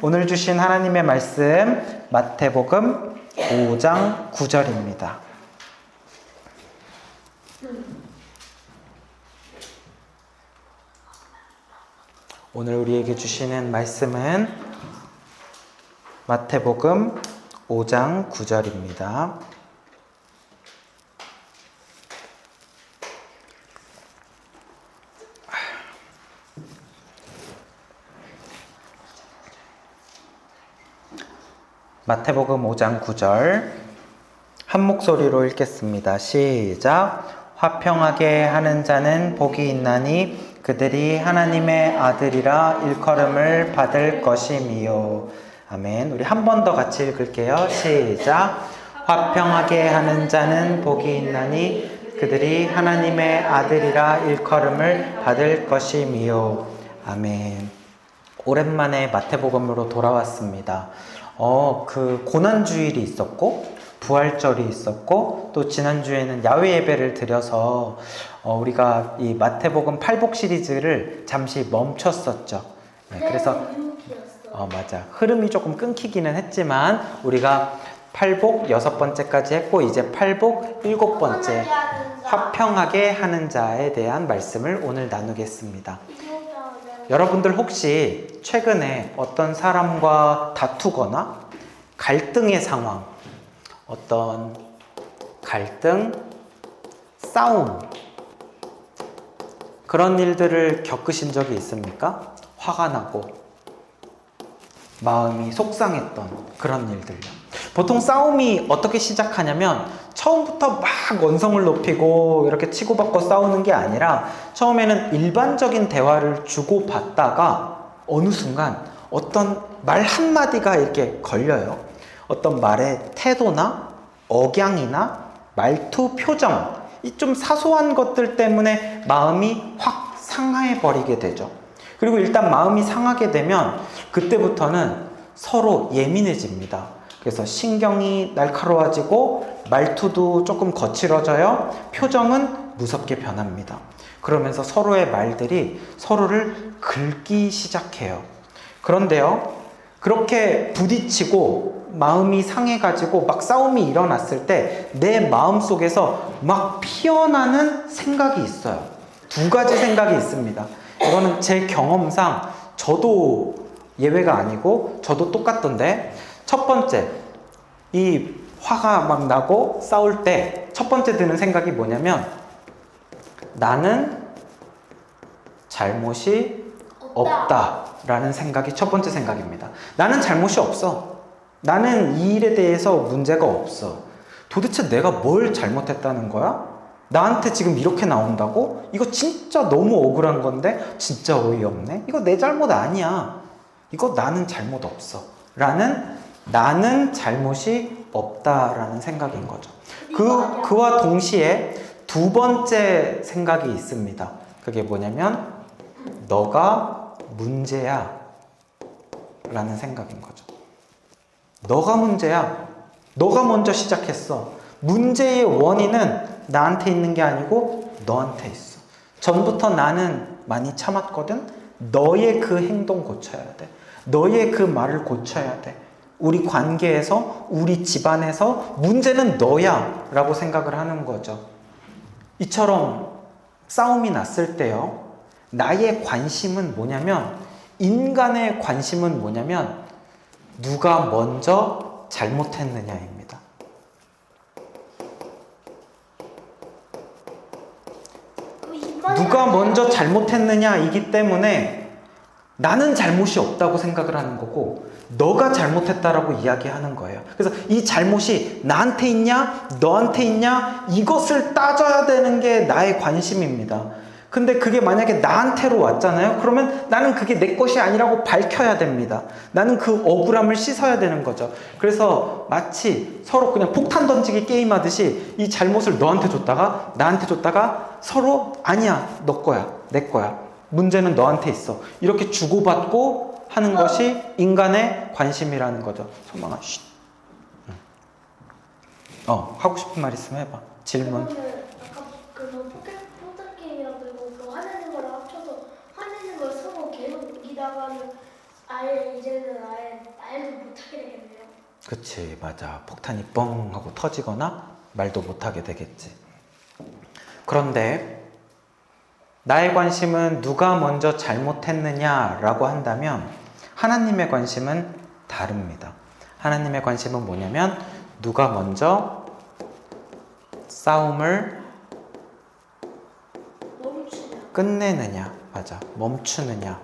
오늘 주신 하나님의 말씀 마태복음 5장 9절입니다. 오늘 우리에게 주시는 말씀은 마태복음 5장 9절입니다. 마태복음 5장 9절 한 목소리로 읽겠습니다. 시작. 화평하게 하는 자는 복이 있나니 그들이 하나님의 아들이라 일컬음을 받을 것임이요. 아멘. 우리 한 번 더 같이 읽을게요. 시작. 화평하게 하는 자는 복이 있나니 그들이 하나님의 아들이라 일컬음을 받을 것임이요. 아멘. 오랜만에 마태복음으로 돌아왔습니다. 그 고난주일이 있었고 부활절이 있었고 또 지난주에는 야외 예배를 드려서 우리가 이 마태복음 8복 시리즈를 잠시 멈췄었죠. 네, 그래서 맞아. 흐름이 조금 끊기기는 했지만 우리가 8복 6번째까지 했고 이제 8복 7번째 화평하게 하는 자에 대한 말씀을 오늘 나누겠습니다. 여러분들 혹시 최근에 어떤 사람과 다투거나 갈등의 상황, 어떤 갈등, 싸움, 그런 일들을 겪으신 적이 있습니까? 화가 나고 마음이 속상했던 그런 일들요. 보통 싸움이 어떻게 시작하냐면 처음부터 막 언성을 높이고 이렇게 치고받고 싸우는 게 아니라 처음에는 일반적인 대화를 주고받다가 어느 순간 어떤 말 한마디가 이렇게 걸려요. 어떤 말의 태도나 억양이나 말투, 표정, 이 좀 사소한 것들 때문에 마음이 확 상해 버리게 되죠. 그리고 일단 마음이 상하게 되면 그때부터는 서로 예민해집니다. 그래서 신경이 날카로워지고 말투도 조금 거칠어져요. 표정은 무섭게 변합니다. 그러면서 서로의 말들이 서로를 긁기 시작해요. 그런데요, 그렇게 부딪히고 마음이 상해가지고 막 싸움이 일어났을 때 내 마음속에서 막 피어나는 생각이 있어요. 두 가지 생각이 있습니다. 이거는 제 경험상 저도 예외가 아니고 저도 똑같던데, 첫 번째, 이 화가 막 나고 싸울 때 첫 번째 드는 생각이 뭐냐면 나는 잘못이 없다라는 생각이 첫 번째 생각입니다. 나는 잘못이 없어. 나는 이 일에 대해서 문제가 없어. 도대체 내가 뭘 잘못했다는 거야? 나한테 지금 이렇게 나온다고? 이거 진짜 너무 억울한 건데 진짜 어이없네? 이거 내 잘못 아니야. 이거 나는 잘못 없어. 나는 잘못이 없다라는 생각인 거죠. 그와 동시에 두 번째 생각이 있습니다. 그게 뭐냐면 너가 문제야 라는 생각인 거죠. 너가 문제야. 너가 먼저 시작했어. 문제의 원인은 나한테 있는 게 아니고 너한테 있어. 전부터 나는 많이 참았거든. 너의 그 행동 고쳐야 돼. 너의 그 말을 고쳐야 돼. 우리 관계에서, 우리 집안에서 문제는 너야 라고 생각을 하는 거죠. 이처럼 싸움이 났을 때요, 나의 관심은 뭐냐면, 인간의 관심은 뭐냐면 누가 먼저 잘못했느냐입니다. 누가 먼저 잘못했느냐이기 때문에 나는 잘못이 없다고 생각을 하는 거고 너가 잘못했다라고 이야기하는 거예요. 그래서 이 잘못이 나한테 있냐 너한테 있냐 이것을 따져야 되는 게 나의 관심입니다. 근데 그게 만약에 나한테로 왔잖아요. 그러면 나는 그게 내 것이 아니라고 밝혀야 됩니다. 나는 그 억울함을 씻어야 되는 거죠. 그래서 마치 서로 그냥 폭탄 던지기 게임하듯이 이 잘못을 너한테 줬다가 나한테 줬다가 서로 아니야 너 거야 내 거야 문제는 너한테 있어 이렇게 주고받고 하는 것이 인간의 관심이라는 거죠. 소망아 쉿. 하고 싶은 말 있으면 해봐. 질문. 화내는 걸 서로 계속 이기다가는 아예 이제는 아예 못하게 되겠네요. 그치, 맞아. 폭탄이 뻥 하고 터지거나 말도 못하게 되겠지. 그런데 나의 관심은 누가 먼저 잘못했느냐라고 한다면 하나님의 관심은 다릅니다. 하나님의 관심은 뭐냐면 누가 먼저 싸움을 끝내느냐, 맞아, 멈추느냐.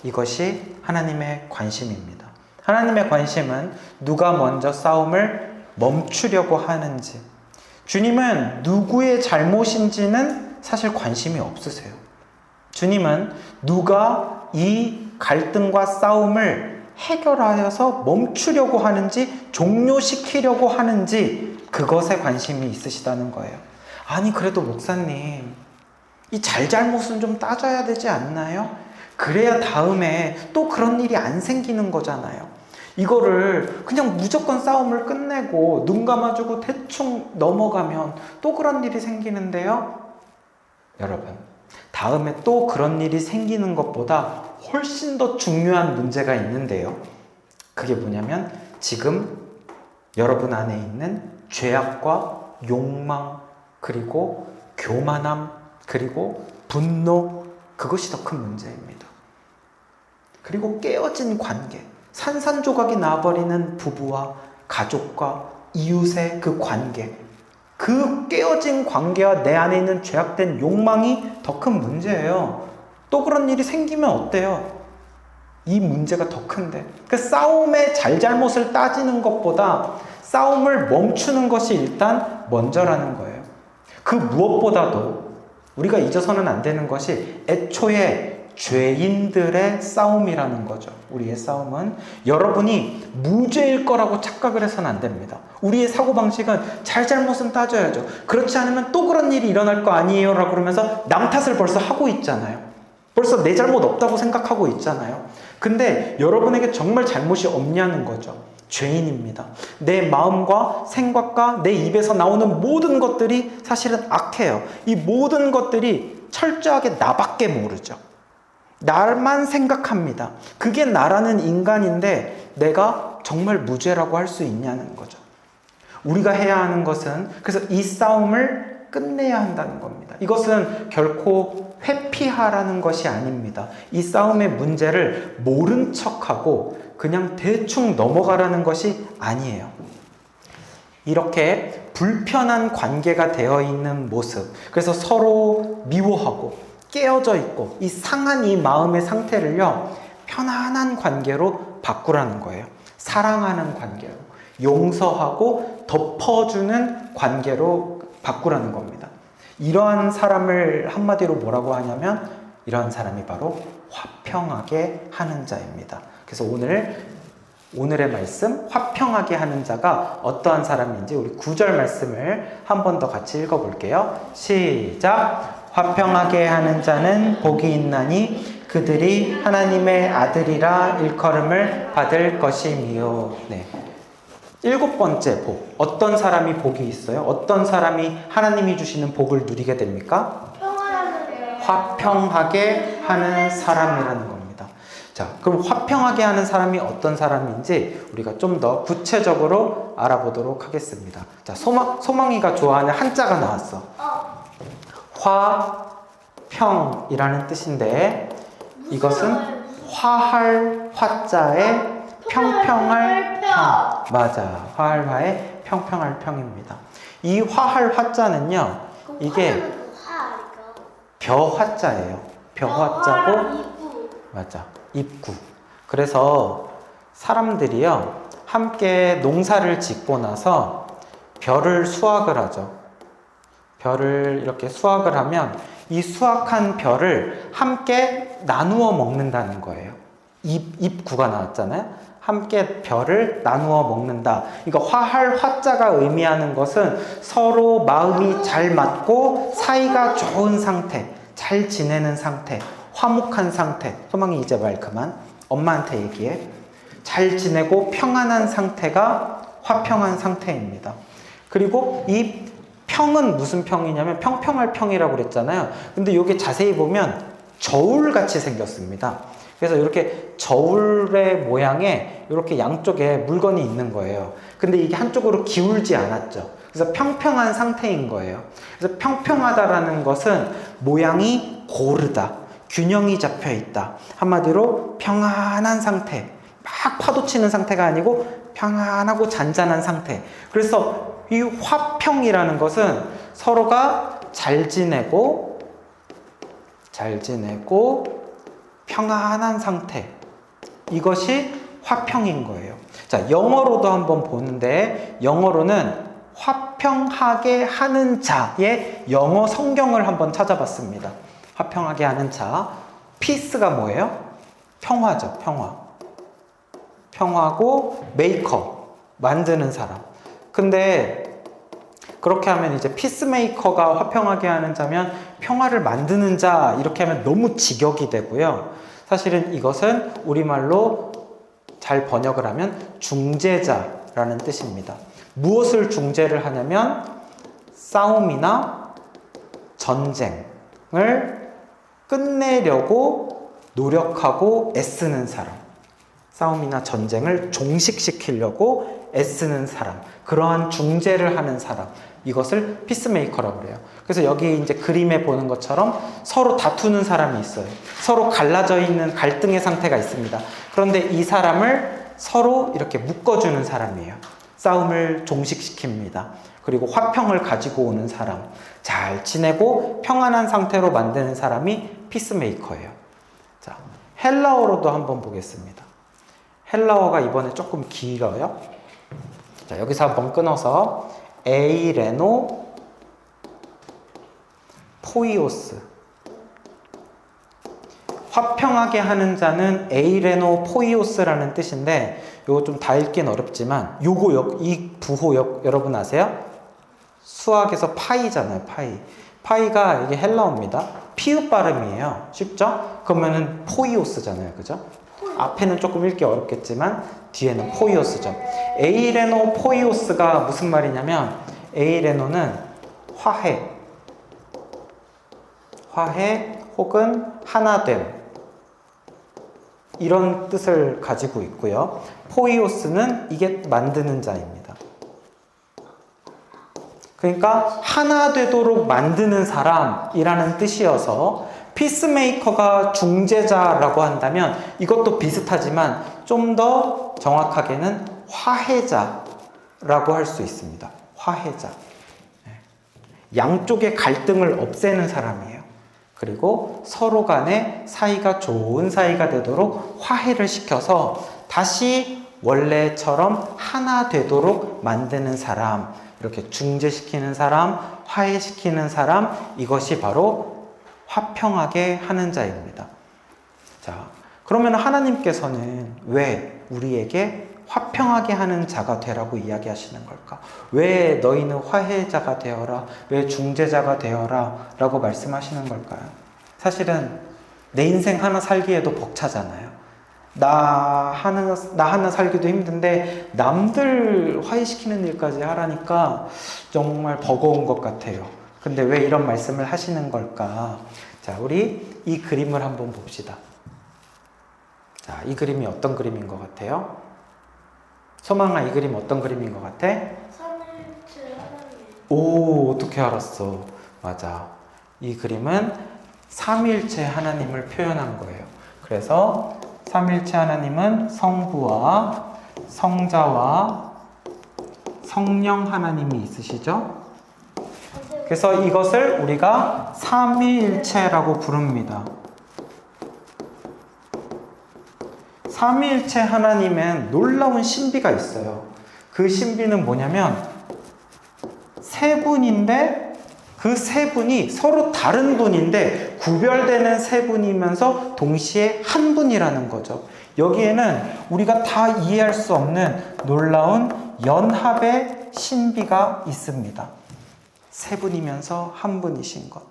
이것이 하나님의 관심입니다. 하나님의 관심은 누가 먼저 싸움을 멈추려고 하는지. 주님은 누구의 잘못인지는 사실 관심이 없으세요. 주님은 누가 이 갈등과 싸움을 해결하여서 멈추려고 하는지, 종료시키려고 하는지, 그것에 관심이 있으시다는 거예요. 아니, 그래도 목사님, 이 잘잘못은 좀 따져야 되지 않나요? 그래야 다음에 또 그런 일이 안 생기는 거잖아요. 이거를 그냥 무조건 싸움을 끝내고 눈 감아주고 대충 넘어가면 또 그런 일이 생기는데요. 여러분, 다음에 또 그런 일이 생기는 것보다 훨씬 더 중요한 문제가 있는데요. 그게 뭐냐면 지금 여러분 안에 있는 죄악과 욕망, 그리고 교만함, 그리고 분노, 그것이 더 큰 문제입니다. 그리고 깨어진 관계, 산산조각이 나버리는 부부와 가족과 이웃의 그 관계, 그 깨어진 관계와 내 안에 있는 죄악된 욕망이 더 큰 문제예요. 또 그런 일이 생기면 어때요? 이 문제가 더 큰데, 그 싸움의 잘잘못을 따지는 것보다 싸움을 멈추는 것이 일단 먼저라는 거예요. 그 무엇보다도 우리가 잊어서는 안 되는 것이 애초에 죄인들의 싸움이라는 거죠. 우리의 싸움은 여러분이 무죄일 거라고 착각을 해서는 안 됩니다. 우리의 사고방식은 잘잘못은 따져야죠. 그렇지 않으면 또 그런 일이 일어날 거 아니에요 라고 그러면서 남 탓을 벌써 하고 있잖아요. 벌써 내 잘못 없다고 생각하고 있잖아요. 근데 여러분에게 정말 잘못이 없냐는 거죠. 죄인입니다. 내 마음과 생각과 내 입에서 나오는 모든 것들이 사실은 악해요. 이 모든 것들이 철저하게 나밖에 모르죠. 나만 생각합니다. 그게 나라는 인간인데 내가 정말 무죄라고 할 수 있냐는 거죠. 우리가 해야 하는 것은 그래서 이 싸움을 끝내야 한다는 겁니다. 이것은 결코 회피하라는 것이 아닙니다. 이 싸움의 문제를 모른 척하고 그냥 대충 넘어가라는 것이 아니에요. 이렇게 불편한 관계가 되어 있는 모습, 그래서 서로 미워하고 깨어져 있고 이 상한 이 마음의 상태를요, 편안한 관계로 바꾸라는 거예요. 사랑하는 관계로, 용서하고 덮어주는 관계로 바꾸라는 겁니다. 이러한 사람을 한마디로 뭐라고 하냐면 이러한 사람이 바로 화평하게 하는 자입니다. 그래서 오늘의 말씀, 화평하게 하는 자가 어떠한 사람인지 우리 9절 말씀을 한 번 더 같이 읽어볼게요. 시작! 화평하게 하는 자는 복이 있나니 그들이 하나님의 아들이라 일컬음을 받을 것이미요. 네. 7번째 복. 어떤 사람이 복이 있어요? 어떤 사람이 하나님이 주시는 복을 누리게 됩니까? 화평하게 하는 사람이라는 겁니다. 자, 그럼 화평하게 하는 사람이 어떤 사람인지 우리가 좀 더 구체적으로 알아보도록 하겠습니다. 자, 소망이가 좋아하는 한자가 나왔어. 화평이라는 뜻인데 이것은 화할 화자에 평평할 평. 맞아. 화할 화에 평평할 평입니다. 이 화할 화자는요, 이게 벼화자예요. 벼화자고, 맞아. 입구. 그래서 사람들이요, 함께 농사를 짓고 나서 벼를 수확을 하죠. 벼를 이렇게 수확을 하면 이 수확한 벼를 함께 나누어 먹는다는 거예요. 입구가 나왔잖아요. 함께 벼를 나누어 먹는다. 그러니까 화할 화자가 의미하는 것은 서로 마음이 잘 맞고 사이가 좋은 상태, 잘 지내는 상태, 화목한 상태. 소망이 이제 말 그만. 엄마한테 얘기해. 잘 지내고 평안한 상태가 화평한 상태입니다. 그리고 이 평은 무슨 평이냐면 평평할 평이라고 그랬잖아요. 근데 이게 자세히 보면 저울같이 생겼습니다. 그래서 이렇게 저울의 모양에 이렇게 양쪽에 물건이 있는 거예요. 근데 이게 한쪽으로 기울지 않았죠. 그래서 평평한 상태인 거예요. 그래서 평평하다라는 것은 모양이 고르다, 균형이 잡혀 있다. 한마디로 평안한 상태, 막 파도치는 상태가 아니고 평안하고 잔잔한 상태. 그래서 이 화평이라는 것은 서로가 잘 지내고 평안한 상태, 이것이 화평인 거예요. 자, 영어로도 한번 보는데, 영어로는 화평하게 하는 자의 영어 성경을 한번 찾아봤습니다. 화평하게 하는 자, 피스가 뭐예요? 평화죠. 평화고 메이커, 만드는 사람. 근데 그렇게 하면 이제 피스메이커가 화평하게 하는 자면 평화를 만드는 자, 이렇게 하면 너무 직역이 되고요. 사실은 이것은 우리말로 잘 번역을 하면 중재자라는 뜻입니다. 무엇을 중재를 하냐면 싸움이나 전쟁을 끝내려고 노력하고 애쓰는 사람, 싸움이나 전쟁을 종식시키려고 애쓰는 사람, 그러한 중재를 하는 사람, 이것을 피스메이커라고 그래요. 그래서 여기 이제 그림에 보는 것처럼 서로 다투는 사람이 있어요. 서로 갈라져 있는 갈등의 상태가 있습니다. 그런데 이 사람을 서로 이렇게 묶어주는 사람이에요. 싸움을 종식시킵니다. 그리고 화평을 가지고 오는 사람, 잘 지내고 평안한 상태로 만드는 사람이 피스메이커예요. 자, 헬라어로도 한번 보겠습니다. 헬라어가 이번에 조금 길어요. 자, 여기서 한번 끊어서 에이레노 포이오스, 화평하게 하는 자는 에이레노 포이오스라는 뜻인데, 요거 좀 다 읽긴 어렵지만 이 부호역 여러분 아세요? 수학에서 파이잖아요. 파이가 이게 헬라어입니다. 피읍 발음이에요. 쉽죠? 그러면은 포이오스잖아요. 그죠? 앞에는 조금 읽기 어렵겠지만 뒤에는 포이오스죠. 에이레노 포이오스가 무슨 말이냐면, 에이레노는 화해 혹은 하나됨, 이런 뜻을 가지고 있고요. 포이오스는 이게 만드는 자입니다. 그러니까 하나 되도록 만드는 사람이라는 뜻이어서, 피스메이커가 중재자라고 한다면 이것도 비슷하지만 좀 더 정확하게는 화해자라고 할 수 있습니다. 화해자. 양쪽의 갈등을 없애는 사람이에요. 그리고 서로 간에 사이가 좋은 사이가 되도록 화해를 시켜서 다시 원래처럼 하나 되도록 만드는 사람, 이렇게 중재시키는 사람, 화해시키는 사람, 이것이 바로 화평하게 하는 자입니다. 자, 그러면 하나님께서는 왜 우리에게 화평하게 하는 자가 되라고 이야기하시는 걸까? 왜 너희는 화해자가 되어라, 왜 중재자가 되어라 라고 말씀하시는 걸까요? 사실은 내 인생 하나 살기에도 벅차잖아요. 나 하나 살기도 힘든데 남들 화해시키는 일까지 하라니까 정말 버거운 것 같아요. 근데 왜 이런 말씀을 하시는 걸까? 자, 우리 이 그림을 한번 봅시다. 자, 이 그림이 어떤 그림인 것 같아요? 소망아, 이 그림 어떤 그림인 것 같아? 삼일체 하나님. 오, 어떻게 알았어? 맞아. 이 그림은 삼일체 하나님을 표현한 거예요. 그래서 삼일체 하나님은 성부와 성자와 성령 하나님이 있으시죠? 그래서 이것을 우리가 삼위일체라고 부릅니다. 삼위일체 하나님은 놀라운 신비가 있어요. 그 신비는 뭐냐면 세 분인데 그 세 분이 서로 다른 분인데 구별되는 세 분이면서 동시에 한 분이라는 거죠. 여기에는 우리가 다 이해할 수 없는 놀라운 연합의 신비가 있습니다. 세 분이면서 한 분이신 것.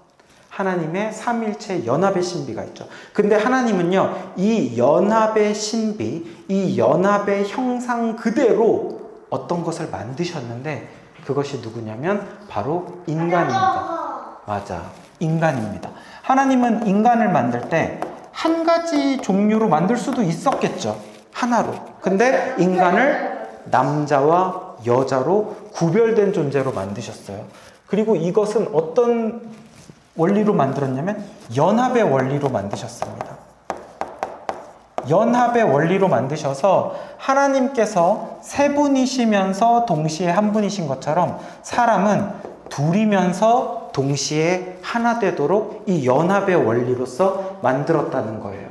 하나님의 삼일체 연합의 신비가 있죠. 근데 하나님은요, 이 연합의 신비, 이 연합의 형상 그대로 어떤 것을 만드셨는데, 그것이 누구냐면 바로 인간입니다. 맞아, 인간입니다. 하나님은 인간을 만들 때 한 가지 종류로 만들 수도 있었겠죠. 하나로. 근데 인간을 남자와 여자로 구별된 존재로 만드셨어요. 그리고 이것은 어떤 원리로 만들었냐면 연합의 원리로 만드셨습니다. 연합의 원리로 만드셔서 하나님께서 세 분이시면서 동시에 한 분이신 것처럼 사람은 둘이면서 동시에 하나 되도록 이 연합의 원리로서 만들었다는 거예요.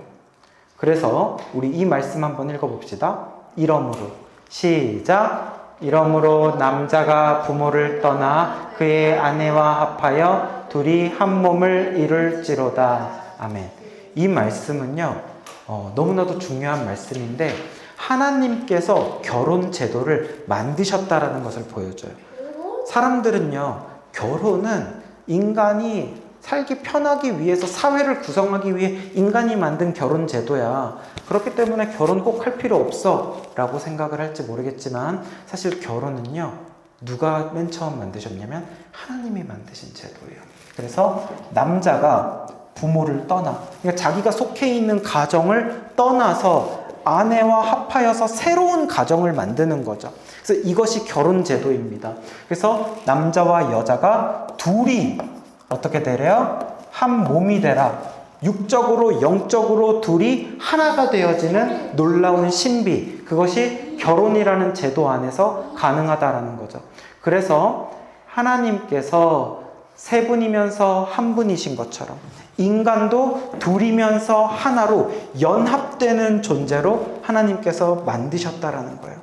그래서 우리 이 말씀 한번 읽어봅시다. 이러므로 시작. 이러므로 남자가 부모를 떠나 그의 아내와 합하여 둘이 한 몸을 이룰지로다. 아멘. 이 말씀은요 너무나도 중요한 말씀인데 하나님께서 결혼 제도를 만드셨다라는 것을 보여줘요. 사람들은요 결혼은 인간이 살기 편하기 위해서 사회를 구성하기 위해 인간이 만든 결혼 제도야. 그렇기 때문에 결혼 꼭 할 필요 없어 라고 생각을 할지 모르겠지만 사실 결혼은요 누가 맨 처음 만드셨냐면 하나님이 만드신 제도예요. 그래서 남자가 부모를 떠나 그러니까 자기가 속해 있는 가정을 떠나서 아내와 합하여서 새로운 가정을 만드는 거죠. 그래서 이것이 결혼 제도입니다. 그래서 남자와 여자가 둘이 어떻게 되래요? 한 몸이 되라. 육적으로 영적으로 둘이 하나가 되어지는 놀라운 신비, 그것이 결혼이라는 제도 안에서 가능하다라는 거죠. 그래서 하나님께서 세 분이면서 한 분이신 것처럼 인간도 둘이면서 하나로 연합되는 존재로 하나님께서 만드셨다라는 거예요.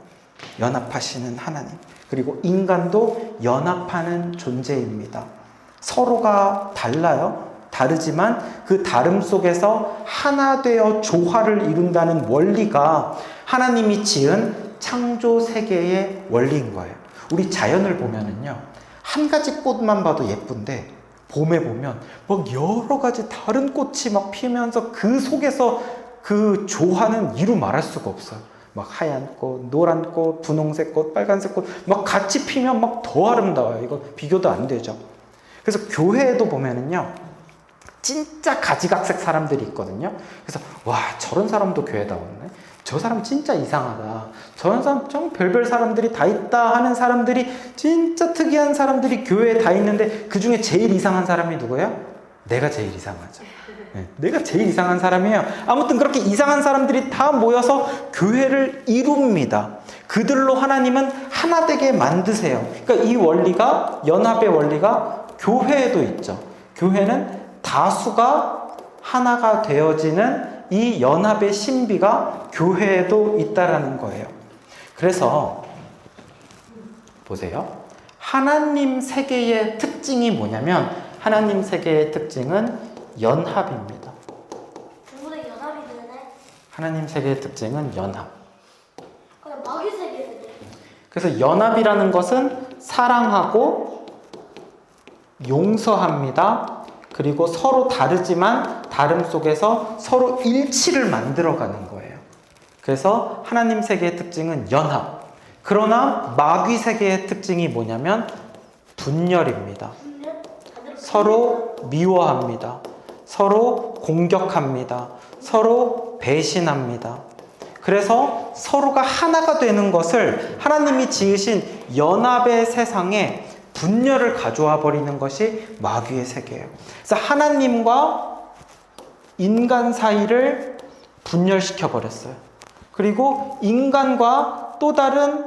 연합하시는 하나님. 그리고 인간도 연합하는 존재입니다. 서로가 달라요. 다르지만 그 다름 속에서 하나 되어 조화를 이룬다는 원리가 하나님이 지은 창조 세계의 원리인 거예요. 우리 자연을 보면은요, 한 가지 꽃만 봐도 예쁜데 봄에 보면 막 여러 가지 다른 꽃이 막 피면서 그 속에서 그 조화는 이루 말할 수가 없어요. 막 하얀 꽃, 노란 꽃, 분홍색 꽃, 빨간색 꽃 막 같이 피면 막 더 아름다워요. 이거 비교도 안 되죠. 그래서 교회에도 보면은요, 진짜 가지각색 사람들이 있거든요. 그래서 와, 저런 사람도 교회다 왔네. 저 사람 진짜 이상하다. 저런 사람 좀 별별 사람들이 다 있다 하는 사람들이 진짜 특이한 사람들이 교회에 다 있는데 그 중에 제일 이상한 사람이 누구예요? 내가 제일 이상하죠. 네, 내가 제일 이상한 사람이에요. 아무튼 그렇게 이상한 사람들이 다 모여서 교회를 이룹니다. 그들로 하나님은 하나 되게 만드세요. 그러니까 이 원리가, 연합의 원리가 교회에도 있죠. 교회는 다수가 하나가 되어지는 이 연합의 신비가 교회에도 있다라는 거예요. 그래서 보세요. 하나님 세계의 특징이 뭐냐면 하나님 세계의 특징은 연합입니다. 중국의 연합이 되네. 하나님 세계의 특징은 연합. 그럼 마귀 세계는 그래서 연합이라는 것은 사랑하고 용서합니다. 그리고 서로 다르지만 다름 속에서 서로 일치를 만들어가는 거예요. 그래서 하나님 세계의 특징은 연합. 그러나 마귀 세계의 특징이 뭐냐면 분열입니다. 서로 미워합니다. 서로 공격합니다. 서로 배신합니다. 그래서 서로가 하나가 되는 것을 하나님이 지으신 연합의 세상에 분열을 가져와 버리는 것이 마귀의 세계예요. 그래서 하나님과 인간 사이를 분열시켜 버렸어요. 그리고 인간과 또 다른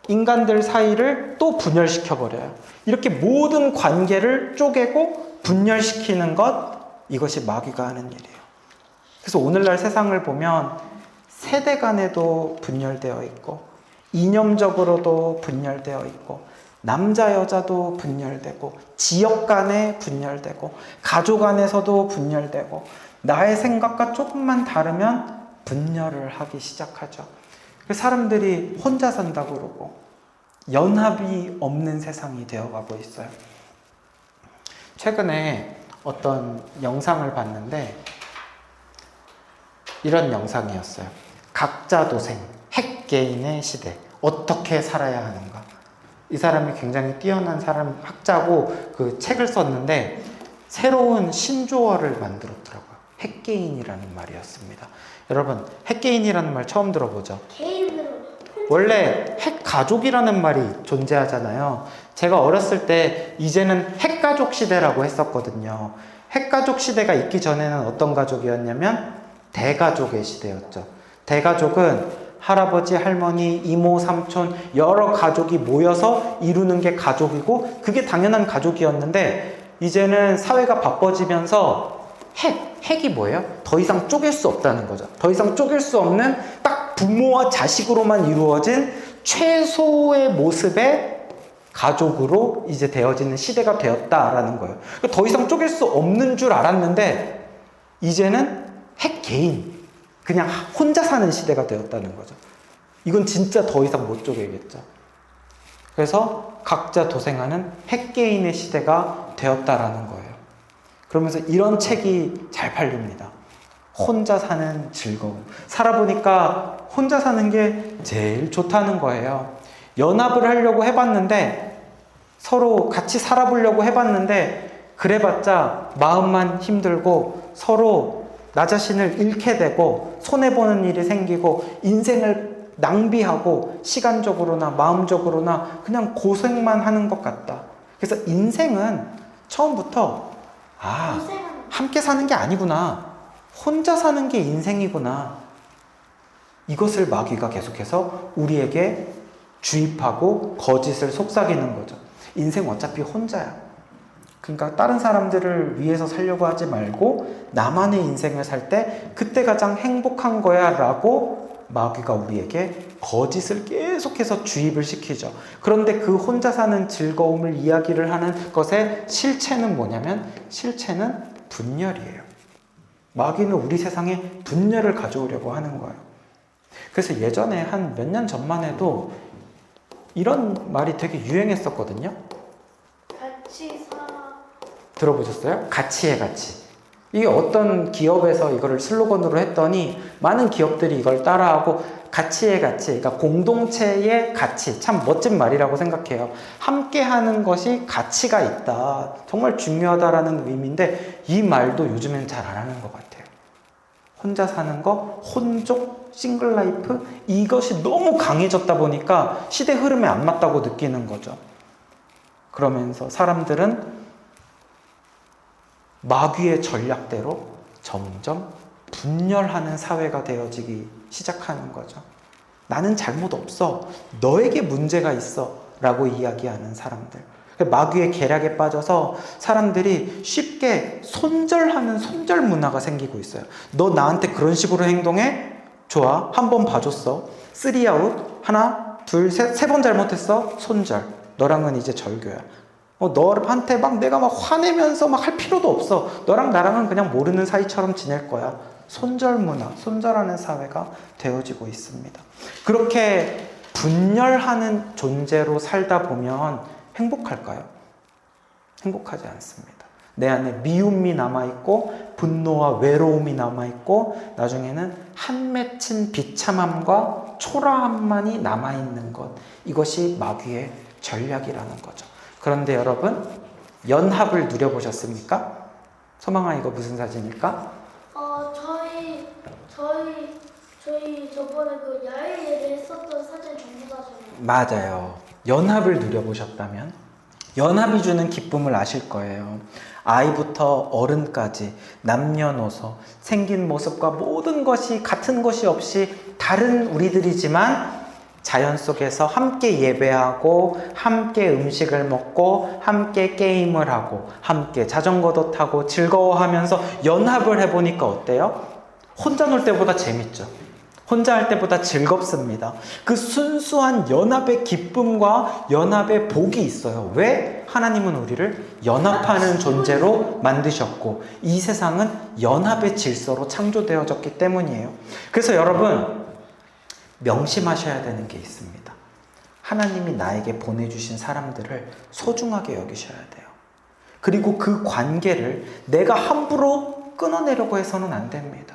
인간들 사이를 또 분열시켜 버려요. 이렇게 모든 관계를 쪼개고 분열시키는 것, 이것이 마귀가 하는 일이에요. 그래서 오늘날 세상을 보면 세대 간에도 분열되어 있고 이념적으로도 분열되어 있고 남자 여자도 분열되고 지역 간에 분열되고 가족 안에서도 분열되고 나의 생각과 조금만 다르면 분열을 하기 시작하죠. 사람들이 혼자 산다고 그러고 연합이 없는 세상이 되어가고 있어요. 최근에 어떤 영상을 봤는데 이런 영상이었어요. 각자 도생, 핵개인의 시대, 어떻게 살아야 하는가. 이 사람이 굉장히 뛰어난 사람, 학자고 그 책을 썼는데 새로운 신조어를 만들었더라고요. 핵개인이라는 말이었습니다. 여러분, 핵개인이라는 말 처음 들어보죠? 개인으로 원래 핵가족이라는 말이 존재하잖아요. 제가 어렸을 때 이제는 핵가족 시대라고 했었거든요. 핵가족 시대가 있기 전에는 어떤 가족이었냐면 대가족의 시대였죠. 대가족은 할아버지, 할머니, 이모, 삼촌 여러 가족이 모여서 이루는 게 가족이고 그게 당연한 가족이었는데 이제는 사회가 바빠지면서 핵이 뭐예요? 더 이상 쪼갤 수 없다는 거죠. 더 이상 쪼갤 수 없는 딱 부모와 자식으로만 이루어진 최소의 모습의 가족으로 이제 되어지는 시대가 되었다라는 거예요. 더 이상 쪼갤 수 없는 줄 알았는데 이제는 핵 개인, 그냥 혼자 사는 시대가 되었다는 거죠. 이건 진짜 더 이상 못 쪼개겠죠. 그래서 각자 도생하는 핵 개인의 시대가 되었다라는 거예요. 그러면서 이런 책이 잘 팔립니다. 혼자 사는 즐거움. 살아보니까 혼자 사는 게 제일 좋다는 거예요. 연합을 하려고 해봤는데 서로 같이 살아보려고 해봤는데 그래봤자 마음만 힘들고 서로 나 자신을 잃게 되고 손해보는 일이 생기고 인생을 낭비하고 시간적으로나 마음적으로나 그냥 고생만 하는 것 같다. 그래서 인생은 처음부터 함께 사는 게 아니구나. 혼자 사는 게 인생이구나. 이것을 마귀가 계속해서 우리에게 주입하고 거짓을 속삭이는 거죠. 인생 어차피 혼자야. 그러니까 다른 사람들을 위해서 살려고 하지 말고 나만의 인생을 살 때 그때 가장 행복한 거야 라고 마귀가 우리에게 거짓을 계속해서 주입을 시키죠. 그런데 그 혼자 사는 즐거움을 이야기를 하는 것의 실체는 뭐냐면 실체는 분열이에요. 마귀는 우리 세상에 분열을 가져오려고 하는 거예요. 그래서 예전에 한 몇 년 전만 해도 이런 말이 되게 유행했었거든요. 같이 사. 들어보셨어요? 가치의 가치. 이게 어떤 기업에서 이거를 슬로건으로 했더니 많은 기업들이 이걸 따라하고 가치의 가치, 그러니까 공동체의 가치, 참 멋진 말이라고 생각해요. 함께 하는 것이 가치가 있다. 정말 중요하다라는 의미인데 이 말도 요즘엔 잘 안 하는 것 같아요. 혼자 사는 거, 혼족, 싱글라이프 이것이 너무 강해졌다 보니까 시대 흐름에 안 맞다고 느끼는 거죠. 그러면서 사람들은 마귀의 전략대로 점점 분열하는 사회가 되어지기 시작하는 거죠. 나는 잘못 없어. 너에게 문제가 있어. 라고 이야기하는 사람들. 마귀의 계략에 빠져서 사람들이 쉽게 손절하는 손절 문화가 생기고 있어요. 너 나한테 그런 식으로 행동해? 좋아. 한 번 봐줬어. 3아웃. 하나, 둘, 셋. 3번 잘못했어. 손절. 너랑은 이제 절교야. 너한테 막 내가 막 화내면서 막 할 필요도 없어. 너랑 나랑은 그냥 모르는 사이처럼 지낼 거야. 손절 문화, 손절하는 사회가 되어지고 있습니다. 그렇게 분열하는 존재로 살다 보면 행복할까요? 행복하지 않습니다. 내 안에 미움이 남아있고 분노와 외로움이 남아있고 나중에는 한 맺힌 비참함과 초라함만이 남아있는 것. 이것이 마귀의 전략이라는 거죠. 그런데 여러분, 연합을 누려보셨습니까? 소망아, 이거 무슨 사진일까? 저희 저번에 그 야외 했었던 사진 전부 다 저는. 맞아요. 연합을 누려보셨다면 연합이 주는 기쁨을 아실 거예요. 아이부터 어른까지 남녀노소 생긴 모습과 모든 것이 같은 것이 없이 다른 우리들이지만 자연 속에서 함께 예배하고 함께 음식을 먹고 함께 게임을 하고 함께 자전거도 타고 즐거워하면서 연합을 해보니까 어때요? 혼자 놀 때보다 재밌죠. 혼자 할 때보다 즐겁습니다. 그 순수한 연합의 기쁨과 연합의 복이 있어요. 왜? 하나님은 우리를 연합하는 존재로 만드셨고 이 세상은 연합의 질서로 창조되어졌기 때문이에요. 그래서 여러분 명심하셔야 되는 게 있습니다. 하나님이 나에게 보내주신 사람들을 소중하게 여기셔야 돼요. 그리고 그 관계를 내가 함부로 끊어내려고 해서는 안 됩니다.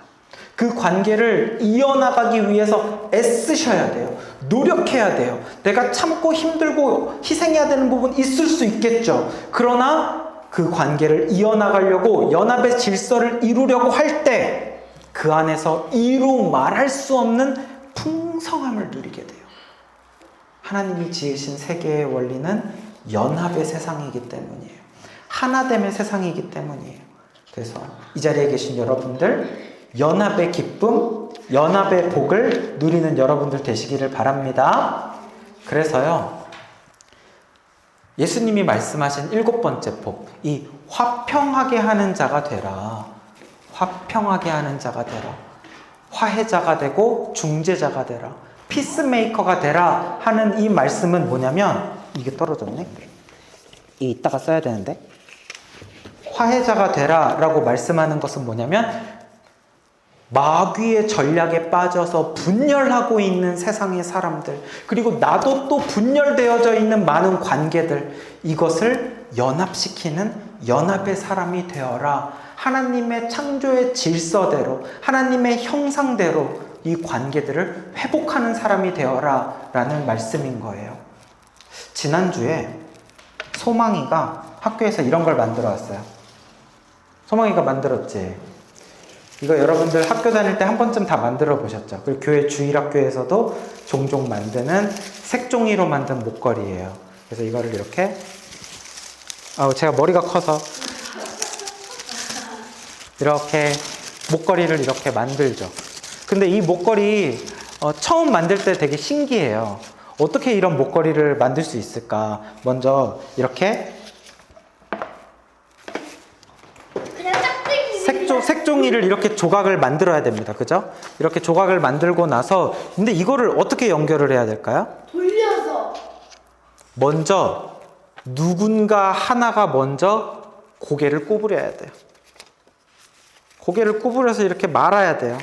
그 관계를 이어나가기 위해서 애쓰셔야 돼요. 노력해야 돼요. 내가 참고 힘들고 희생해야 되는 부분 있을 수 있겠죠. 그러나 그 관계를 이어나가려고 연합의 질서를 이루려고 할 때 그 안에서 이루 말할 수 없는 풍성함을 누리게 돼요. 하나님이 지으신 세계의 원리는 연합의 세상이기 때문이에요. 하나됨의 세상이기 때문이에요. 그래서 이 자리에 계신 여러분들, 연합의 기쁨, 연합의 복을 누리는 여러분들 되시기를 바랍니다. 그래서요, 예수님이 말씀하신 7번째 복, 이 화평하게 하는 자가 되라. 화평하게 하는 자가 되라. 화해자가 되고 중재자가 되라. 피스메이커가 되라 하는 이 말씀은 뭐냐면, 이게 떨어졌네. 이 이따가 써야 되는데. 화해자가 되라 라고 말씀하는 것은 뭐냐면, 마귀의 전략에 빠져서 분열하고 있는 세상의 사람들, 그리고 나도 또 분열되어져 있는 많은 관계들, 이것을 연합시키는 연합의 사람이 되어라. 하나님의 창조의 질서대로, 하나님의 형상대로 이 관계들을 회복하는 사람이 되어라 라는 말씀인 거예요. 지난주에 소망이가 학교에서 이런 걸 만들어 왔어요. 소망이가 만들었지. 이거 여러분들 학교 다닐 때 한 번쯤 다 만들어 보셨죠? 그리고 교회 주일학교에서도 종종 만드는 색종이로 만든 목걸이에요. 그래서 이거를 이렇게, 제가 머리가 커서 이렇게 목걸이를 이렇게 만들죠. 근데 이 목걸이 처음 만들 때 되게 신기해요. 어떻게 이런 목걸이를 만들 수 있을까? 먼저 이렇게 색종이를 이렇게 조각을 만들어야 됩니다. 그죠? 이렇게 조각을 만들고 나서, 근데 이거를 어떻게 연결을 해야 될까요? 돌려서. 먼저 누군가 하나가 먼저 고개를 구부려야 돼요. 고개를 구부려서 이렇게 말아야 돼요.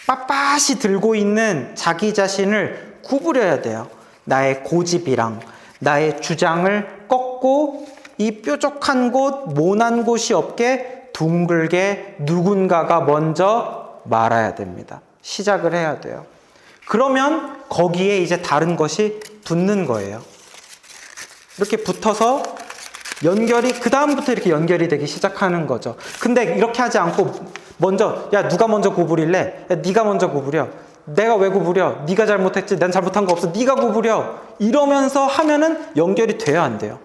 빳빳이 들고 있는 자기 자신을 구부려야 돼요. 나의 고집이랑 나의 주장을 꺾고 이 뾰족한 곳, 모난 곳이 없게 둥글게 누군가가 먼저 말아야 됩니다. 시작을 해야 돼요. 그러면 거기에 이제 다른 것이 붙는 거예요. 이렇게 붙어서 연결이, 그 다음부터 이렇게 연결이 되기 시작하는 거죠. 근데 이렇게 하지 않고 먼저, 야, 누가 먼저 구부릴래? 야, 네가 먼저 구부려. 내가 왜 구부려? 네가 잘못했지. 난 잘못한 거 없어. 네가 구부려. 이러면서 하면은 연결이 돼야 안 돼요.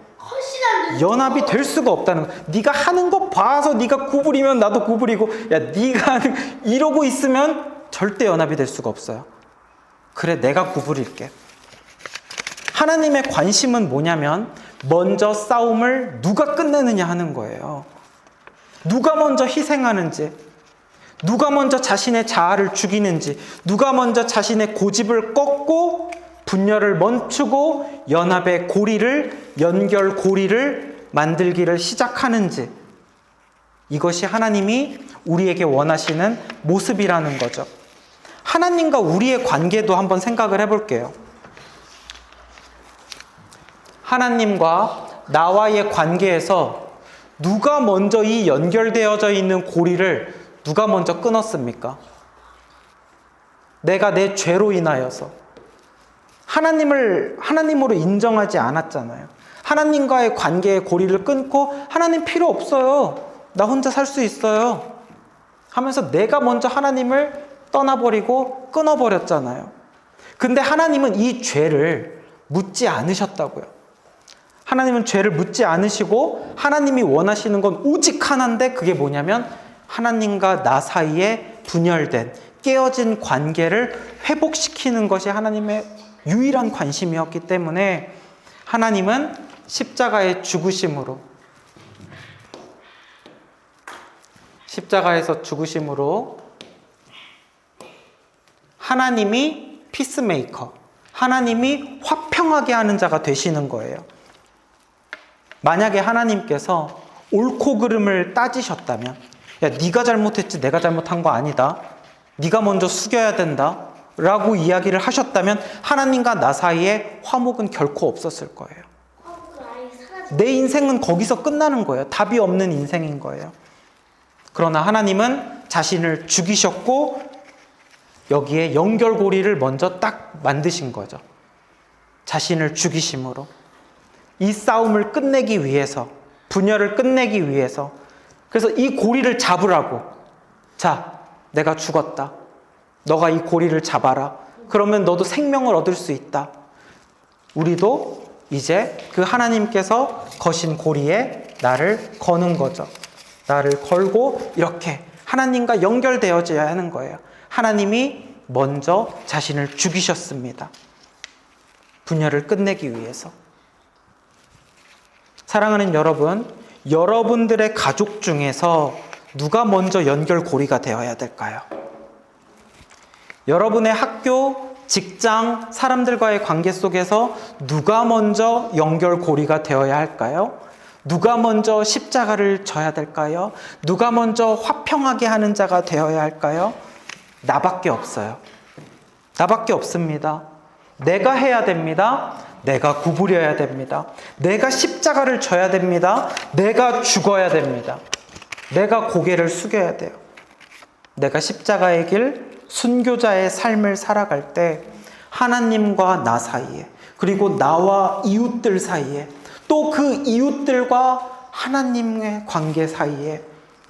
연합이 될 수가 없다는 거야. 네가 하는 거 봐서 네가 구부리면 나도 구부리고, 야, 네가 이러고 있으면 절대 연합이 될 수가 없어요. 그래, 내가 구부릴게. 하나님의 관심은 뭐냐면 먼저 싸움을 누가 끝내느냐 하는 거예요. 누가 먼저 희생하는지, 누가 먼저 자신의 자아를 죽이는지, 누가 먼저 자신의 고집을 꺾고 분열을 멈추고 연합의 고리를, 연결 고리를 만들기를 시작하는지, 이것이 하나님이 우리에게 원하시는 모습이라는 거죠. 하나님과 우리의 관계도 한번 생각을 해볼게요. 하나님과 나와의 관계에서 누가 먼저 이 연결되어져 있는 고리를 누가 먼저 끊었습니까? 내가 내 죄로 인하여서 하나님으로 인정하지 않았잖아요. 하나님과의 관계의 고리를 끊고 하나님 필요 없어요. 나 혼자 살 수 있어요. 하면서 내가 먼저 하나님을 떠나버리고 끊어버렸잖아요. 근데 하나님은 이 죄를 묻지 않으셨다고요. 하나님은 죄를 묻지 않으시고 하나님이 원하시는 건 오직 하나인데, 그게 뭐냐면 하나님과 나 사이에 분열된, 깨어진 관계를 회복시키는 것이 하나님의 유일한 관심이었기 때문에 하나님은 십자가의 죽으심으로, 십자가에서 죽으심으로 하나님이 피스메이커, 하나님이 화평하게 하는 자가 되시는 거예요. 만약에 하나님께서 옳고 그름을 따지셨다면, 야, 네가 잘못했지 내가 잘못한 거 아니다, 네가 먼저 숙여야 된다 라고 이야기를 하셨다면 하나님과 나 사이에 화목은 결코 없었을 거예요. 내 인생은 거기서 끝나는 거예요. 답이 없는 인생인 거예요. 그러나 하나님은 자신을 죽이셨고 여기에 연결고리를 먼저 딱 만드신 거죠. 자신을 죽이심으로 이 싸움을 끝내기 위해서 분열을 끝내기 위해서. 그래서 이 고리를 잡으라고. 자, 내가 죽었다. 너가 이 고리를 잡아라. 그러면 너도 생명을 얻을 수 있다. 우리도 이제 그 하나님께서 거신 고리에 나를 거는 거죠. 나를 걸고 이렇게 하나님과 연결되어져야 하는 거예요. 하나님이 먼저 자신을 죽이셨습니다. 분열을 끝내기 위해서. 사랑하는 여러분, 여러분들의 가족 중에서 누가 먼저 연결고리가 되어야 될까요? 여러분의 학교, 직장, 사람들과의 관계 속에서 누가 먼저 연결고리가 되어야 할까요? 누가 먼저 십자가를 져야 될까요? 누가 먼저 화평하게 하는 자가 되어야 할까요? 나밖에 없어요. 나밖에 없습니다. 내가 해야 됩니다. 내가 구부려야 됩니다. 내가 십자가를 져야 됩니다. 내가 죽어야 됩니다. 내가 고개를 숙여야 돼요. 내가 십자가의 길, 순교자의 삶을 살아갈 때 하나님과 나 사이에, 그리고 나와 이웃들 사이에, 또 그 이웃들과 하나님의 관계 사이에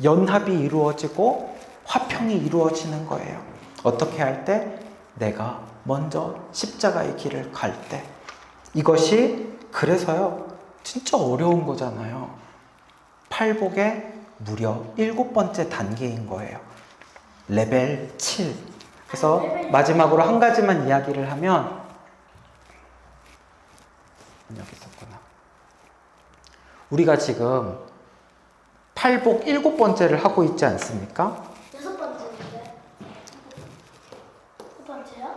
연합이 이루어지고 화평이 이루어지는 거예요. 어떻게 할 때? 내가 먼저 십자가의 길을 갈 때. 이것이 그래서요, 진짜 어려운 거잖아요. 팔복의 무려 7번째 단계인 거예요. 레벨 7. 그래서 마지막으로 한 가지만 이야기를 하면, 여기 있었구나. 우리가 지금 팔복 7번째를 하고 있지 않습니까? 6번째인데. 6번째요?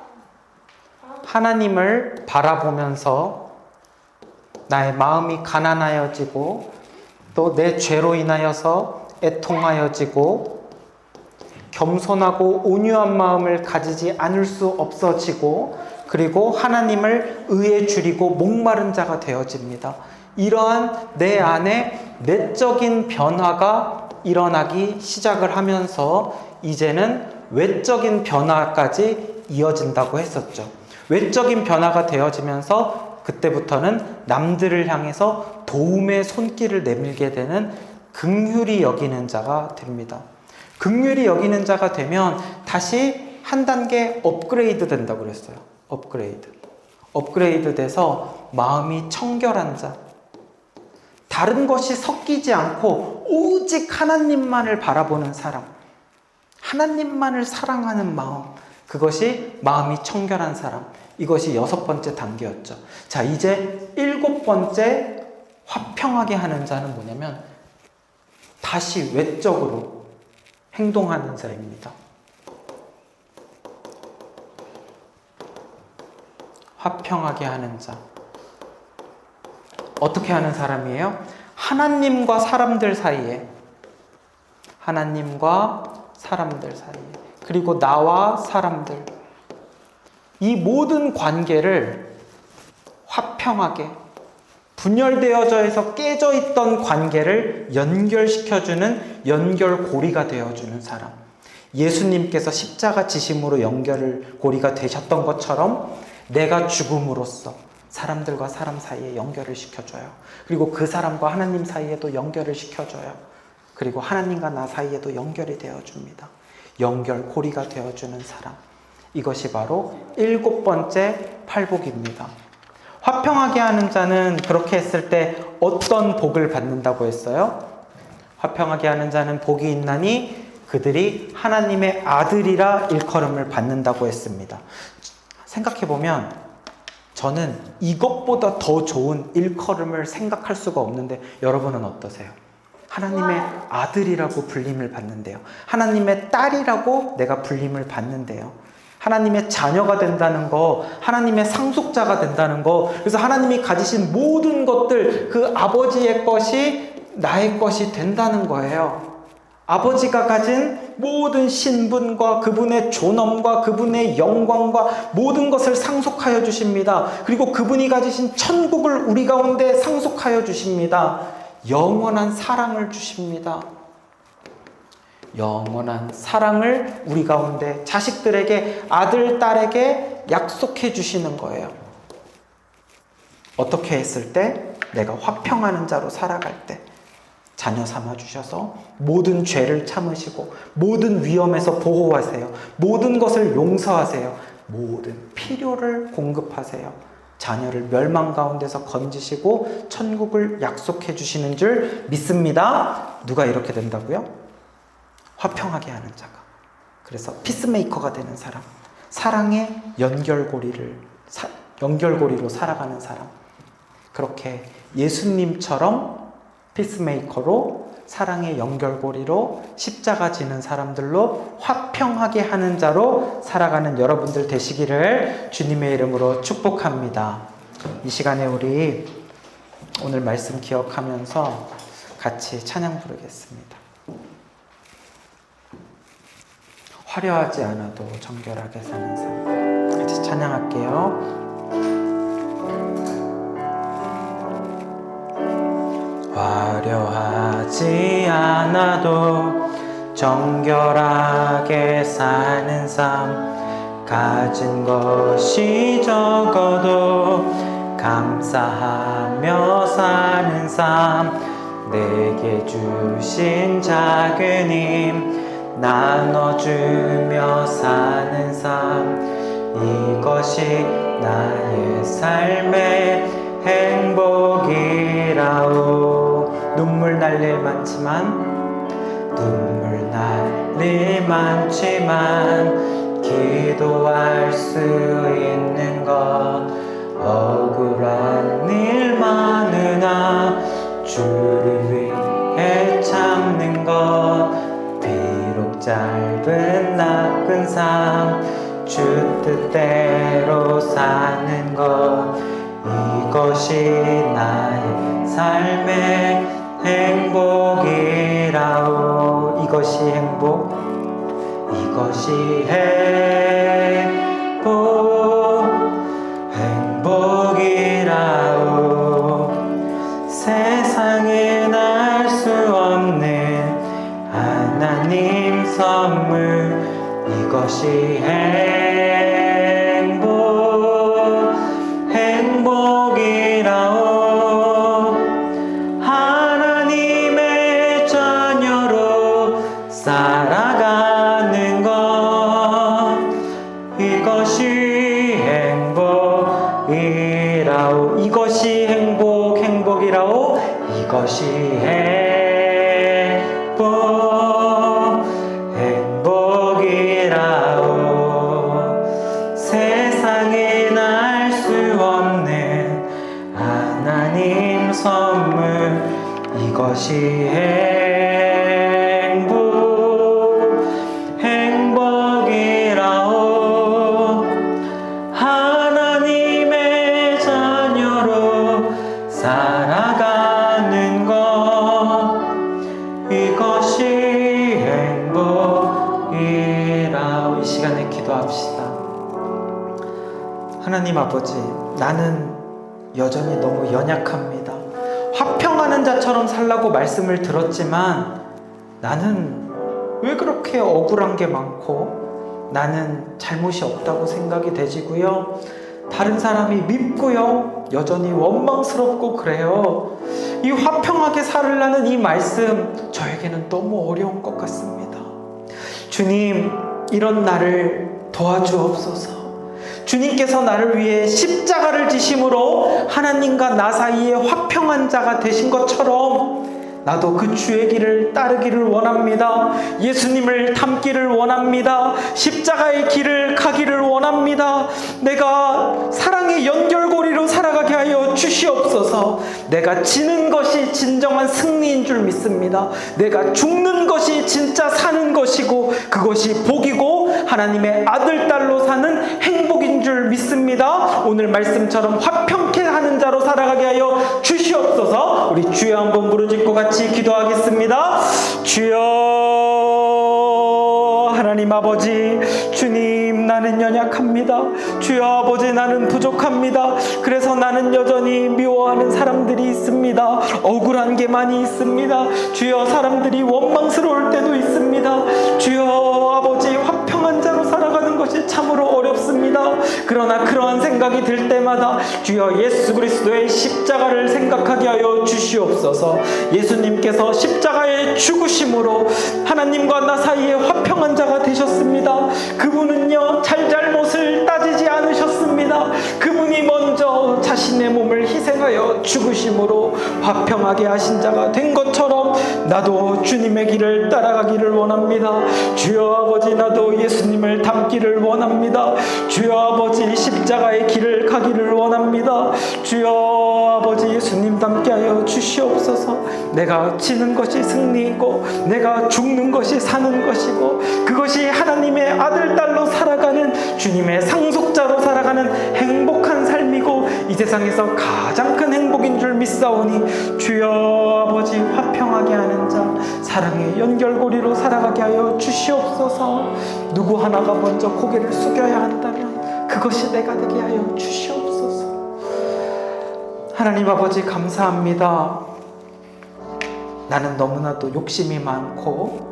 하나님을 바라보면서 나의 마음이 가난하여지고 또 내 죄로 인하여서 애통하여지고 겸손하고 온유한 마음을 가지지 않을 수 없어지고 그리고 하나님을 의에 줄이고 목마른 자가 되어집니다. 이러한 내 안에 내적인 변화가 일어나기 시작을 하면서 이제는 외적인 변화까지 이어진다고 했었죠. 외적인 변화가 되어지면서 그때부터는 남들을 향해서 도움의 손길을 내밀게 되는 긍휼히 여기는 자가 됩니다. 긍휼히 여기는 자가 되면 다시 한 단계 업그레이드 된다고 그랬어요. 업그레이드 돼서 마음이 청결한 자, 다른 것이 섞이지 않고 오직 하나님만을 바라보는 사람, 하나님만을 사랑하는 마음, 그것이 마음이 청결한 사람, 이것이 6번째 단계였죠. 자, 이제 7번째 화평하게 하는 자는 뭐냐면 다시 외적으로 행동하는 자입니다. 화평하게 하는 자. 어떻게 하는 사람이에요? 하나님과 사람들 사이에, 그리고 나와 사람들, 이 모든 관계를 화평하게, 분열되어져서 깨져 있던 관계를 연결시켜주는 연결고리가 되어주는 사람. 예수님께서 십자가 지심으로 연결고리가 되셨던 것처럼 내가 죽음으로써 사람들과 사람 사이에 연결을 시켜줘요. 그리고 그 사람과 하나님 사이에도 연결을 시켜줘요. 그리고 하나님과 나 사이에도 연결이 되어줍니다. 연결고리가 되어주는 사람. 이것이 바로 7번째 팔복입니다. 화평하게 하는 자는 그렇게 했을 때 어떤 복을 받는다고 했어요? 화평하게 하는 자는 복이 있나니 그들이 하나님의 아들이라 일컬음을 받는다고 했습니다. 생각해보면 저는 이것보다 더 좋은 일컬음을 생각할 수가 없는데 여러분은 어떠세요? 하나님의 아들이라고 불림을 받는데요. 하나님의 딸이라고 내가 불림을 받는데요. 하나님의 자녀가 된다는 거, 하나님의 상속자가 된다는 거, 그래서 하나님이 가지신 모든 것들, 그 아버지의 것이 나의 것이 된다는 거예요. 아버지가 가진 모든 신분과 그분의 존엄과 그분의 영광과 모든 것을 상속하여 주십니다. 그리고 그분이 가지신 천국을 우리 가운데 상속하여 주십니다. 영원한 사랑을 주십니다. 영원한 사랑을 우리 가운데 자식들에게, 아들, 딸에게 약속해 주시는 거예요. 어떻게 했을 때? 내가 화평하는 자로 살아갈 때. 자녀 삼아주셔서 모든 죄를 참으시고 모든 위험에서 보호하세요. 모든 것을 용서하세요. 모든 필요를 공급하세요. 자녀를 멸망 가운데서 건지시고 천국을 약속해 주시는 줄 믿습니다. 누가 이렇게 된다고요? 화평하게 하는 자가. 그래서 피스메이커가 되는 사람, 사랑의 연결고리로 살아가는 사람. 그렇게 예수님처럼 피스메이커로 사랑의 연결고리로 십자가 지는 사람들로 화평하게 하는 자로 살아가는 여러분들 되시기를 주님의 이름으로 축복합니다. 이 시간에 우리 오늘 말씀 기억하면서 같이 찬양 부르겠습니다. 화려하지 않아도 정결하게 사는 삶. 같이 찬양할게요. 화려하지 않아도 정결하게 사는 삶. 가진 것이 적어도 감사하며 사는 삶. 내게 주신 작은 힘 나눠주며 사는 삶. 이것이 나의 삶의 행복이라오. 눈물 날 일 많지만 기도할 수 있는 것. 억울한 일 많으나 주를 위해 참는 것. 비록 짧은 나쁜 삶 주 뜻대로 사는 것. 이것이 나의 삶의 행복이라오. 이것이 행복, 이것이 행복이라오. 세상에 날 수 없는 하나님 선물. 이것이 행복이라오. 하나님의 자녀로 살아가는 것. 이것이 행복이라오. 이것이 행복이라오. 이것이 행복이라오. 세상에 날 수 없는 하나님 선물. 이것이 행복이라오. 하나님의 자녀로 살아가는 것. 이것이 행복이라오. 이 시간에 기도합시다. 하나님 아버지, 나는 여전히 너무 연약합니다. 화평하는 자처럼 살라고 말씀을 들었지만 나는 왜 그렇게 억울한 게 많고 나는 잘못이 없다고 생각이 되지고요. 다른 사람이 밉고요. 여전히 원망스럽고 그래요. 이 화평하게 살으라는 이 말씀 저에게는 너무 어려운 것 같습니다. 주님, 이런 나를 도와주옵소서. 주님께서 나를 위해 십자가를 지심으로 하나님과 나 사이에 화평한 자가 되신 것처럼 나도 그 주의 길을 따르기를 원합니다. 예수님을 닮기를 원합니다. 십자가의 길을 가기를 원합니다. 내가 사랑의 연결고리로 살아가게 하여 주시옵소서. 내가 지는 것이 진정한 승리인 줄 믿습니다. 내가 죽는 것이 진짜 사는 것이고 그것이 복이고 하나님의 아들, 딸로 사는 행복인 줄 믿습니다. 오늘 말씀처럼 화평케 하는 자로 살아가게 하여 주시옵소서. 우리 주여 한번 부르짖고 같이 기도하겠습니다. 주여, 하나님 아버지, 주님, 나는 연약합니다. 주여 아버지, 나는 부족합니다. 그래서 나는 여전히 미워하는 사람들이 있습니다. 억울한 게 많이 있습니다. 주여, 사람들이 원망스러울 때도 있습니다. 주여 아버지, 화평한 자로 살아가는 것이 것이 참으로 어렵습니다. 그러나 그러한 생각이 들 때마다 주여 예수 그리스도의 십자가를 생각하게 하여 주시옵소서. 예수님께서 십자가의 죽으심으로 하나님과 나 사이에 화평한 자가 되셨습니다. 그분은요 잘잘못을 따지지 않으셨습니다. 그분이 먼저 자신의 몸을 희생하여 죽으심으로 화평하게 하신 자가 된 것처럼 나도 주님의 길을 따라가기를 원합니다. 주여 아버지, 나도 예수님을 닮기를 원합니다. 주여 아버지, 십자가의 길을 가기를 원합니다. 주여 아버지, 예수님 닮게 하여 주시옵소서. 내가 지는 것이 승리이고 내가 죽는 것이 사는 것이고 그것이 하나님의 아들 딸로 살아가는 주님의 상속자로 살아가는 행복한 삶이고 이 세상에서 가장 큰 행복인 줄 믿사오니 주여 아버지, 화평하게 하는 자, 사랑의 연결고리로 살아가게 하여 주시옵소서. 누구 하나가 먼저 고개를 숙여야 한다면 그것이 내가 되게 하여 주시옵소서. 하나님 아버지, 감사합니다. 나는 너무나도 욕심이 많고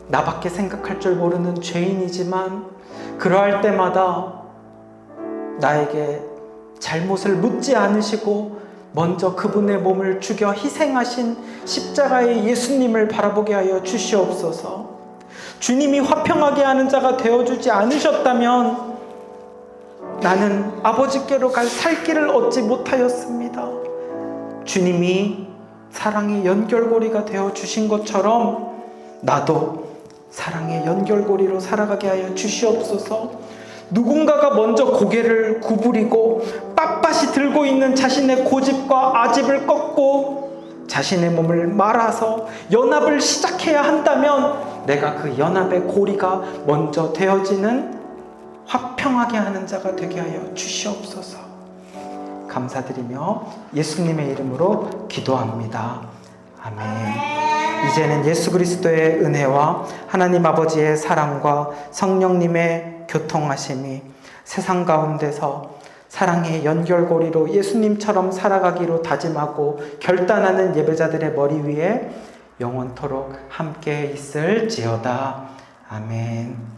나밖에 생각할 줄 모르는 죄인이지만 그러할 때마다 나에게 잘못을 묻지 않으시고 먼저 그분의 몸을 죽여 희생하신 십자가의 예수님을 바라보게 하여 주시옵소서. 주님이 화평하게 하는 자가 되어주지 않으셨다면 나는 아버지께로 갈 살 길을 얻지 못하였습니다. 주님이 사랑의 연결고리가 되어주신 것처럼 나도 사랑의 연결고리로 살아가게 하여 주시옵소서. 누군가가 먼저 고개를 구부리고 빳빳이 들고 있는 자신의 고집과 아집을 꺾고 자신의 몸을 말아서 연합을 시작해야 한다면 내가 그 연합의 고리가 먼저 되어지는 화평하게 하는 자가 되게 하여 주시옵소서. 감사드리며 예수님의 이름으로 기도합니다. 아멘. 이제는 예수 그리스도의 은혜와 하나님 아버지의 사랑과 성령님의 교통하심이 세상 가운데서 사랑의 연결고리로 예수님처럼 살아가기로 다짐하고 결단하는 예배자들의 머리 위에 영원토록 함께 있을지어다. 아멘.